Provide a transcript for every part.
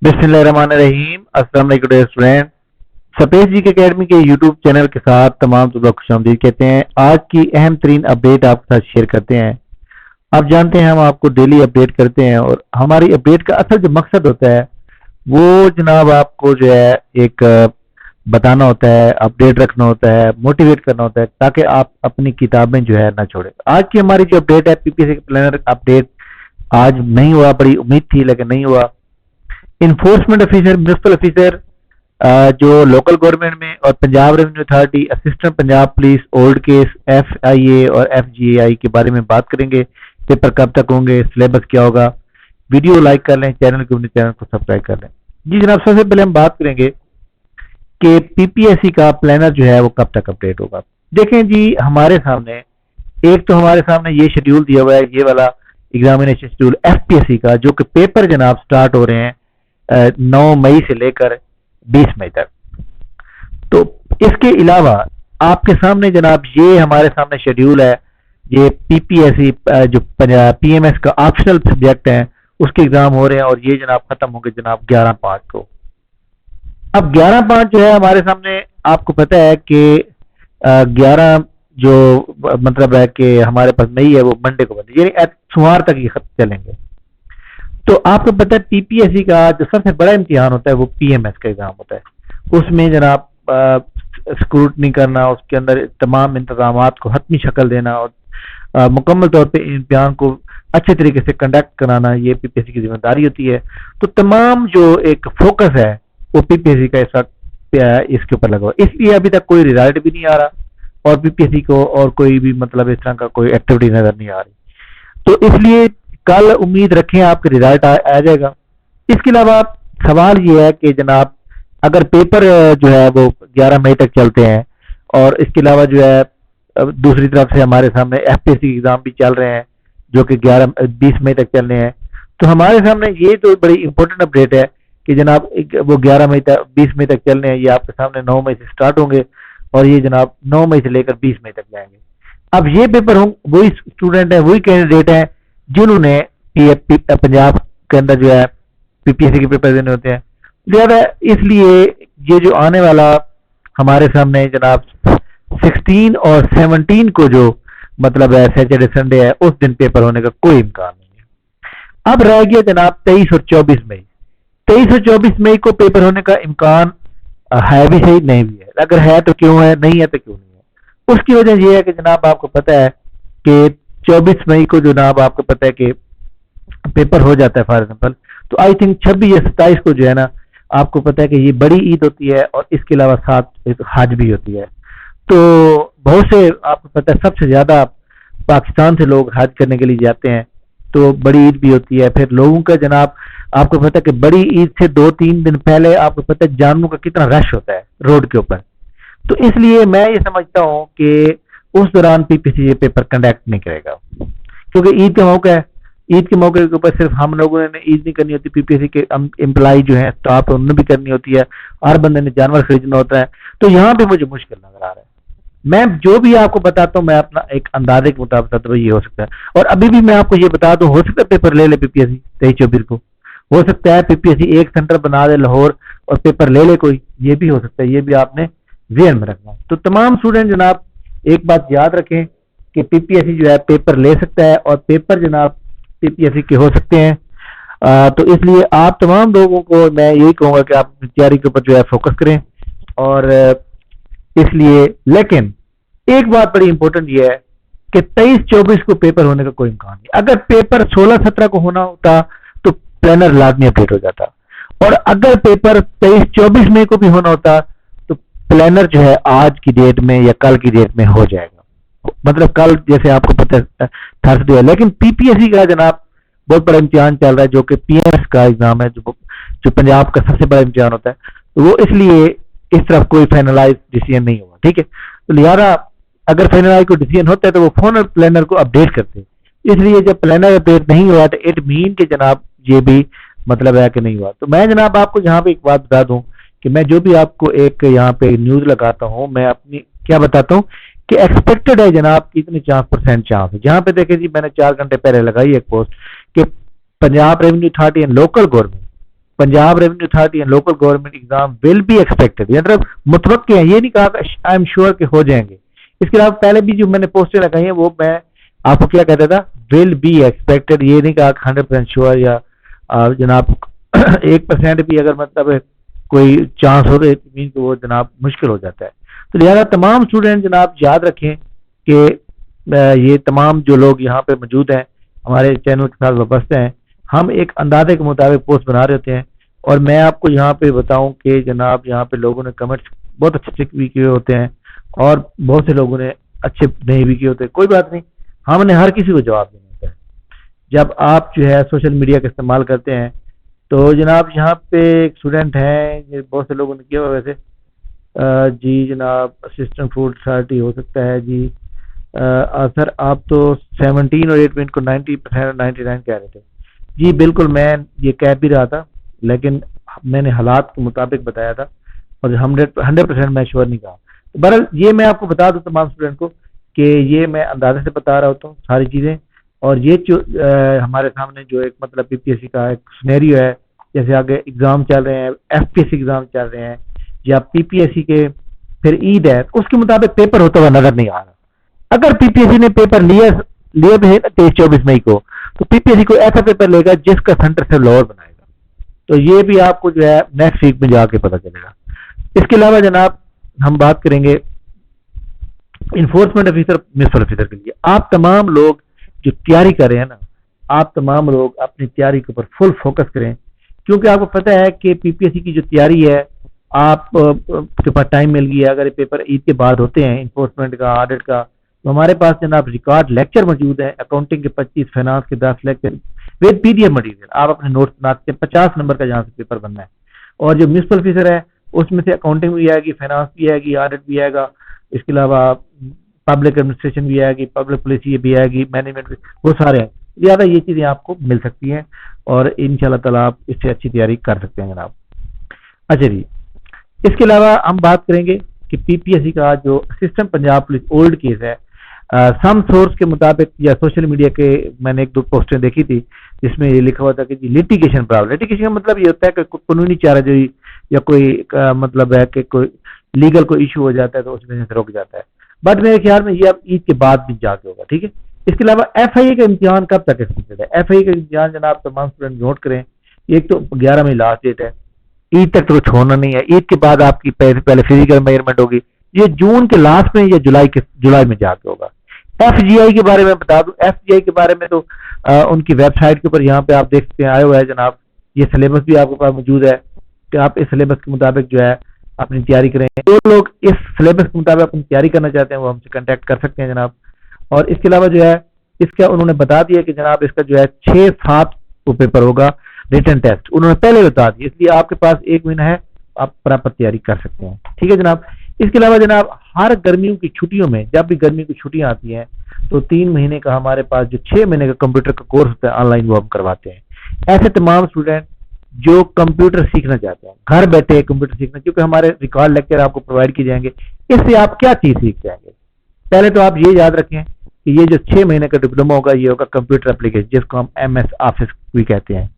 बिस्मिल्लाहिर्रहमानिर्रहीम। अस्सलाम वालेकुम स्टूडेंट। सपेश जी के अकेडमी के यूट्यूब चैनल के साथ तमाम लोग खुशामदीद कहते हैं। आज की अहम तरीन अपडेट आपके साथ शेयर करते हैं। आप जानते हैं हम आपको डेली अपडेट करते हैं और हमारी अपडेट का असल जो मकसद होता है वो जनाब आपको जो है एक बताना होता है, अपडेट रखना होता है, मोटिवेट करना होता है ताकि आप अपनी किताबें जो है ना छोड़े। आज की हमारी जो अपडेट है पीपीएससी प्लानर अपडेट, आज नहीं हुआ, बड़ी उम्मीद थी लेकिन नहीं हुआ। इन्फोर्समेंट ऑफिसर, म्यूनसिपल ऑफिसर जो लोकल गवर्नमेंट में और Punjab revenue authority, assistant Punjab police, old case, FIA और FGAI के बारे में बात करेंगे। पेपर कब तक होंगे, सिलेबस क्या होगा। वीडियो लाइक कर लें, चैनल को सब्सक्राइब कर लें। जी जनाब, सबसे पहले हम बात करेंगे कि पीपीएससी का प्लानर जो है वो कब तक अपडेट होगा। देखें जी, हमारे सामने एक तो हमारे सामने ये शेड्यूल दिया हुआ है, ये वाला एग्जामिनेशन शेड्यूल FPSC का, जो कि पेपर जनाब स्टार्ट हो रहे हैं 9 मई से लेकर 20 मई तक। तो इसके अलावा आपके सामने जनाब ये हमारे सामने शेड्यूल है, ये पीपीएससी जो PMS का ऑप्शनल सब्जेक्ट है उसके एग्जाम हो रहे हैं और ये जनाब खत्म होंगे जनाब 11/5 को। अब 11/5 जो है हमारे सामने, आपको पता है कि 11 जो मतलब है कि हमारे पास मई है वो मंडे को बनती है, यानी सोमवार तक ये खत चलेंगे। तो आपको पता है पीपीएससी का जो सबसे बड़ा इम्तिहान होता है वो PMS का एग्जाम होता है। उसमें जनाब स्क्रूटनी करना, उसके अंदर तमाम इंतजामात को हतमी शक्ल देना और मुकम्मल तौर पे इम्तिहान को अच्छे तरीके से कंडक्ट कराना, ये पीपीएससी की जिम्मेदारी होती है। तो तमाम जो एक फोकस है वो पीपीएससी का इस वक्त इसके ऊपर लगा हुआ, इसलिए अभी तक कोई रिजल्ट भी नहीं आ रहा और पीपीएससी को और कोई भी मतलब इस तरह का कोई एक्टिविटी नजर नहीं आ रही। तो इसलिए कल उम्मीद रखें आपका रिजल्ट आ जाएगा। इसके अलावा सवाल ये है कि जनाब अगर पेपर जो है वो 11 मई तक चलते हैं और इसके अलावा जो है दूसरी तरफ से हमारे सामने FPSC एग्जाम भी चल रहे हैं जो कि 20 मई तक चलने हैं, तो हमारे सामने ये तो बड़ी इंपॉर्टेंट अपडेट है कि जनाब वो 11 मई तक 20 मई तक चलने हैं। ये आपके सामने 9 मई से स्टार्ट होंगे और ये जनाब 9 मई से लेकर 20 मई तक जाएंगे। अब ये पेपर हों, वही स्टूडेंट है, वही कैंडिडेट है जिन्होंने पंजाब के अंदर जो है पीपीएससी के पेपर देने होते हैं ज्यादा। इसलिए ये जो आने वाला हमारे सामने जनाब 16 और 17 को जो मतलब है सैटरडे संडे है, उस दिन पेपर होने का कोई इम्कान नहीं है। अब रह गया जनाब 23 और 24 मई। 23 और 24 मई को पेपर होने का इम्कान है भी सही, नहीं भी है। अगर है तो क्यों है, नहीं है तो क्यों नहीं है। उसकी वजह यह है कि जनाब आपको पता है कि 24 मई को जनाब आपको पता है कि पेपर हो जाता है फॉर एग्जाम्पल, तो आई थिंक 26 या 27 को जो है ना, आपको पता है कि ये बड़ी ईद होती है और इसके अलावा साथ एक हज भी होती है। तो बहुत से आपको पता है सबसे ज्यादा पाकिस्तान से लोग हज करने के लिए जाते हैं, तो बड़ी ईद भी होती है। फिर लोगों का जनाब आपको पता है कि बड़ी ईद से 2-3 दिन पहले आपको पता है जानवरों का कितना रश होता है रोड के ऊपर। तो इसलिए मैं ये समझता हूँ कि उस दौरान पीपीएससी ये पेपर कंडक्ट नहीं करेगा, क्योंकि ईद का मौका है। ईद के मौके के ऊपर सिर्फ हम लोगों ने ईद नहीं करनी होती, पीपीएससी के एम्प्लॉय जो है स्टाफ उन्होंने भी करनी होती है, हर बंदे ने जानवर खरीदना होता है। तो यहाँ पे मुझे मुश्किल नजर आ रहा है। मैं जो भी आपको बताता हूँ मैं अपना एक अंदाजे के मुताबिक बताता हूँ ये हो सकता है। और अभी भी मैं आपको ये बता दूं, हो सकता है पेपर ले पीपीएससी 23-24 को, हो सकता है पीपीएससी एक सेंटर बना दे लाहौर और पेपर ले कोई, ये भी हो सकता है। ये भी आपने ध्यान में रखना। तो तमाम स्टूडेंट जनाब एक बात याद रखें कि पीपीएससी जो है पेपर ले सकता है और पेपर जनाब पीपीएससी के हो सकते हैं। तो इसलिए आप तमाम लोगों को मैं यही कहूंगा कि आप तैयारी के ऊपर जो है फोकस करें। और इसलिए लेकिन एक बात बड़ी इंपॉर्टेंट ये है कि 23-24 को पेपर होने का कोई इम्कान नहीं। अगर पेपर 16-17 को होना होता तो प्लानर लाजमी अपडेट हो जाता, और अगर पेपर 23-24 मई को भी होना होता तो प्लानर जो है आज की डेट में या कल की डेट में हो जाएगा। मतलब कल जैसे आपको पता है थर्सडे है, लेकिन पीपीएससी का जनाब बहुत बड़ा इम्तिहान चल रहा है जो कि PMS का एग्जाम है, जो पंजाब का सबसे बड़ा इम्तिहान होता है। तो वो इसलिए इस तरफ कोई फाइनलाइज डिसीजन नहीं हुआ, ठीक है। तो लिहाजा अगर फाइनलाइज कोई डिसीजन होता है तो वो फोन प्लानर को अपडेट करते हैं। इसलिए जब प्लानर अपडेट नहीं हुआ तो इट मीन कि जनाब ये भी मतलब है कि नहीं हुआ। तो मैं जनाब आपको यहाँ पे एक बात बता दूं कि मैं जो भी आपको एक यहाँ पे न्यूज लगाता हूँ, मैं अपनी क्या बताता हूँ कि एक्सपेक्टेड है जनाब कितने % चांस है। जहां पे देखे जी मैंने 4 घंटे पहले लगाई एक पोस्ट कि Punjab revenue authority and local government Punjab revenue authority and local government exam will be expected, मतलब मुतवक्के हैं, ये नहीं कहा आई एम श्योर कि हो जाएंगे। इसके अलावा पहले भी जो मैंने पोस्टें लगाई हैं वो मैं आपको क्या कहता था, विल बी एक्सपेक्टेड, ये नहीं कहा 100% श्योर या जनाब 1% भी अगर मतलब कोई चांस हो तो मीन वो जनाब मुश्किल हो जाता है। तो लिहाजा तमाम स्टूडेंट जनाब याद रखें कि ये तमाम जो लोग यहाँ पे मौजूद हैं हमारे चैनल के साथ वाबस्ते हैं, हम एक अंदाजे के मुताबिक पोस्ट बना रहे होते हैं। और मैं आपको यहाँ पे बताऊं कि जनाब यहाँ पे लोगों ने कमेंट्स बहुत अच्छे भी किए होते हैं और बहुत से लोगों ने अच्छे नहीं भी किए होते हैं। कोई बात नहीं, हमने हर किसी को जवाब देना होता है। जब आप जो है सोशल मीडिया का इस्तेमाल करते हैं तो जनाब यहाँ पे एक स्टूडेंट हैं, बहुत से लोगों ने किया हुआ वैसे जी जनाब असिस्टेंट फूड अथॉरिटी हो सकता है जी। सर आप तो 17 और 8 को 90% और 99 कह रहे थे जी। बिल्कुल मैं ये कह भी रहा था, लेकिन मैंने हालात के मुताबिक बताया था और 100% मैं श्योर नहीं कहा। बहरहाल ये मैं आपको बता दूं तमाम स्टूडेंट को कि ये मैं अंदाजे से बता रहा होता हूँ सारी चीज़ें। और ये जो हमारे सामने जो एक मतलब पीपीएससी का एक सिनेरियो है, जैसे आगे एग्जाम चल रहे हैं, एफपीएससी एग्जाम चल रहे हैं या पीपीएससी के फिर ईद है, उसके मुताबिक पेपर होता हुआ नजर नहीं आ रहा। अगर पीपीएससी ने पेपर लिए भी है ना 23-24 मई को, तो पीपीएससी को ऐसा पेपर लेगा जिसका सेंटर से लाहौर बनाएगा। तो ये भी आपको जो है नेक्स्ट वीक में जाके पता चलेगा। इसके अलावा जनाब हम बात करेंगे इन्फोर्समेंट ऑफिसर, म्युनिसिपल ऑफिसर के लिए। आप तमाम लोग जो तैयारी कर रहे हैं ना, आप तमाम लोग अपनी तैयारी के ऊपर फुल फोकस करें, क्योंकि आपको पता है कि पीपीएससी की जो तैयारी है आप के पास टाइम मिल गया। अगर ये पेपर ईद के बाद होते हैं इन्फोर्समेंट का, ऑडिट का, तो हमारे पास जनाब रिकॉर्ड लेक्चर मौजूद है, अकाउंटिंग के 25, फाइनेंस के 10 लेक्चर विद पीडीएफ मटेरियल। आप अपने नोट्स बनाते हैं, 50 नंबर का जहाँ से पेपर बनना है। और जो म्युनिसिपल ऑफिसर है उसमें से अकाउंटिंग भी आएगी, फाइनेंस भी आएगी, ऑडिट भी आएगा, इसके अलावा पब्लिक एडमिनिस्ट्रेशन भी आएगी, पब्लिक पॉलिसी भी आएगी, मैनेजमेंट भी, वो सारे हैं। ज़्यादा ये चीज़ें आपको मिल सकती हैं और इंशाल्लाह ताला आप इससे अच्छी तैयारी कर सकते हैं जनाब। अच्छा जी, इसके अलावा हम बात करेंगे कि पीपीएससी का जो assistant Punjab police old case है, सम सोर्स के मुताबिक या सोशल मीडिया के मैंने 1-2 पोस्टें देखी थी जिसमें ये लिखा हुआ था कि लिटिगेशन प्रॉब्लम। लिटिगेशन का मतलब ये होता है कि कानूनी चाराजोई या कोई मतलब है कि कोई लीगल कोई इशू हो जाता है तो उसमें से रुक जाता है। बट मेरे ख्याल में ये अब ईद के बाद भी जाके होगा, ठीक है। इसके अलावा एफआईए का इम्तिहान कब तक एक्सपेक्टेड है? एफआईए का इम्तिहान जनाब तमाम स्टूडेंट नोट करें, एक तो 11 मई लास्ट डेट है, ईद तक तो छोड़ना नहीं है। ईद के बाद आपकी पहले फिजिकल मेजरमेंट होगी, ये जून के लास्ट में या जुलाई में जाके होगा। एफजीआई के बारे में बता दूं, एफजीआई के बारे में तो उनकी वेबसाइट के ऊपर यहाँ पे आप देख सकते हैं आया हुआ है जनाब, ये सिलेबस भी आपके पास मौजूद है कि आप इस सिलेबस के मुताबिक जो है अपनी तैयारी करें। जो लोग इस सिलेबस के मुताबिक अपनी तैयारी करना चाहते हैं वो हमसे कांटेक्ट कर सकते हैं जनाब। और इसके अलावा जो है इसका उन्होंने बता दिया कि जनाब इसका जो है 6-7 को पेपर होगा रिटन टेस्ट, उन्होंने पहले बता दिया, इसलिए आपके पास 1 महीना है, आप प्रॉपर तैयारी कर सकते हैं, ठीक है जनाब। इसके अलावा जनाब हर गर्मियों की छुट्टियों में, जब भी गर्मी की छुट्टियां आती हैं तो 3 महीने का हमारे पास जो 6 महीने का कंप्यूटर का कोर्स होता है ऑनलाइन, वो हम करवाते हैं। ऐसे तमाम स्टूडेंट जो कंप्यूटर सीखना चाहते हैं, घर बैठे कंप्यूटर सीखना, क्योंकि हमारे रिकॉर्ड लेक्चर आपको प्रोवाइड किए जाएंगे, इससे आप क्या चीज सीख जाएंगे। पहले तो आप ये याद रखें कि ये जो 6 महीने का डिप्लोमा होगा ये होगा कंप्यूटर एप्लीकेशन, जिसको हम MS ऑफिस भी कहते हैं।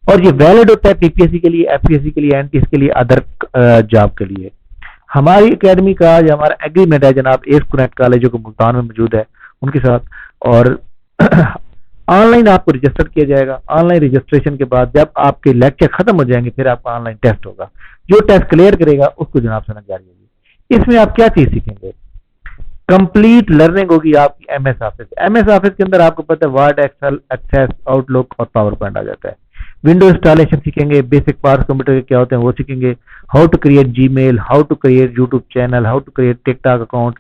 और ये वैलिड होता है पीपीएससी के लिए, एफपीएससी के लिए, एनटीएस के लिए, अदर जॉब के लिए। हमारी एकेडमी का जो हमारा एग्रीमेंट है जनाब एस कनेक्ट कॉलेज जो मुल्तान में मौजूद है उनके साथ, और ऑनलाइन आपको रजिस्टर किया जाएगा। ऑनलाइन रजिस्ट्रेशन के बाद जब आपके लेक्चर खत्म हो जाएंगे फिर आपका ऑनलाइन टेस्ट होगा, जो टेस्ट क्लियर करेगा उसको जनाब सनद जारी होगी। इसमें आप क्या चीज सीखेंगे? कंप्लीट लर्निंग होगी आपकी MS ऑफिस। MS ऑफिस के अंदर आपको पता है वर्ड, एक्सेल, एक्सेस, आउटलुक और पावर पॉइंट आ जाता है। विंडो इंस्टॉलेशन सीखेंगे, बेसिक पार्ट्स कंप्यूटर के क्या होते हैं वो सीखेंगे, how to create Gmail, how to create YouTube channel, how to create TikTok account,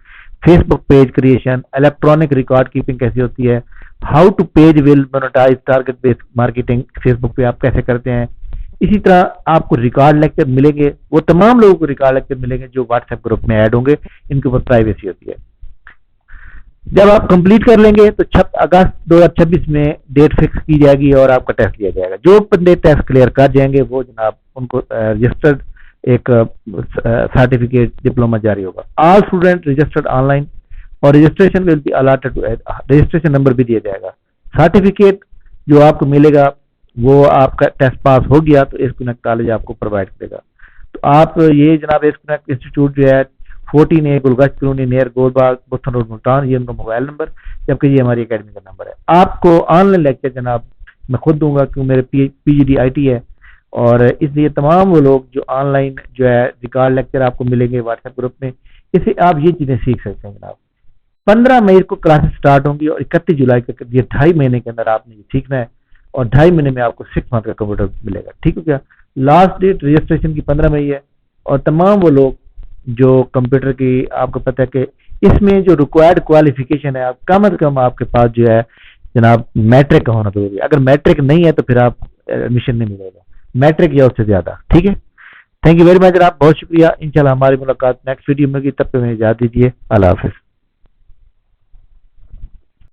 Facebook page creation, electronic record keeping कैसी होती है, how to page will monetise, target based marketing Facebook पे आप कैसे करते हैं। इसी तरह आपको रिकॉर्ड लेक्चर मिलेंगे, वो तमाम लोगों को रिकॉर्ड लेक्चर मिलेंगे जो व्हाट्सएप ग्रुप में ऐड होंगे, इनके ऊपर प्राइवेसी होती है। जब आप कंप्लीट कर लेंगे तो 6 अगस्त 2026 में डेट फिक्स की जाएगी और आपका टेस्ट लिया जाएगा। जो बंदे टेस्ट क्लियर कर जाएंगे वो जनाब उनको रजिस्टर्ड एक सर्टिफिकेट डिप्लोमा जारी होगा। ऑल स्टूडेंट रजिस्टर्ड ऑनलाइन और registration will be allotted, registration number भी दिया जाएगा। सर्टिफिकेट जो आपको मिलेगा وہ آپ کا ٹیسٹ پاس ہو گیا تو ایس کنیکٹ کالج آپ کو پرووائڈ کرے گا. تو آپ یہ جناب ایس کنیکٹ انسٹیٹیوٹ جو ہے 14A گلگشت کالونی نیر گول باغ بتن روڈ ملتان، یہ ان کا موبائل نمبر، جبکہ یہ ہماری اکیڈمی کا نمبر ہے. آپ کو آن لائن لیکچر جناب میں خود دوں گا کیوں میرے پی جی ڈی آئی ٹی ہے، اور اس لیے تمام وہ لوگ جو آن لائن جو ہے ریکارڈ لیکچر آپ کو ملیں گے واٹس ایپ گروپ میں، اسے آپ یہ چیزیں سیکھ سکتے ہیں جناب. 15 مئی کو کلاسز سٹارٹ ہوں گی اور 31 جولائی تک یہ 2.5 مہینے کے اندر آپ نے یہ سیکھنا ہے، اور 2.5 مہینے میں آپ کو 6 منتھ کا کمپیوٹر ملے گا. ٹھیک ہے کیا؟ لاسٹ ڈیٹ رجسٹریشن کی 15 مئی ہے، اور تمام وہ لوگ جو کمپیوٹر کی آپ کو پتہ ہے کہ اس میں جو ریکوائرڈ کوالیفیکیشن ہے آپ کم از کم آپ کے پاس جو ہے جناب میٹرک کا ہونا ضروری ہے. اگر میٹرک نہیں ہے تو پھر آپ ایڈمیشن نہیں ملے گا، میٹرک یا اس سے زیادہ. ٹھیک ہے، تھینک یو ویری مچ جناب، بہت شکریہ. انشاءاللہ ہماری ملاقات نیکسٹ ویڈیو میں ہوگی، تب تک میں اجازت دیجیے. اللہ حافظ.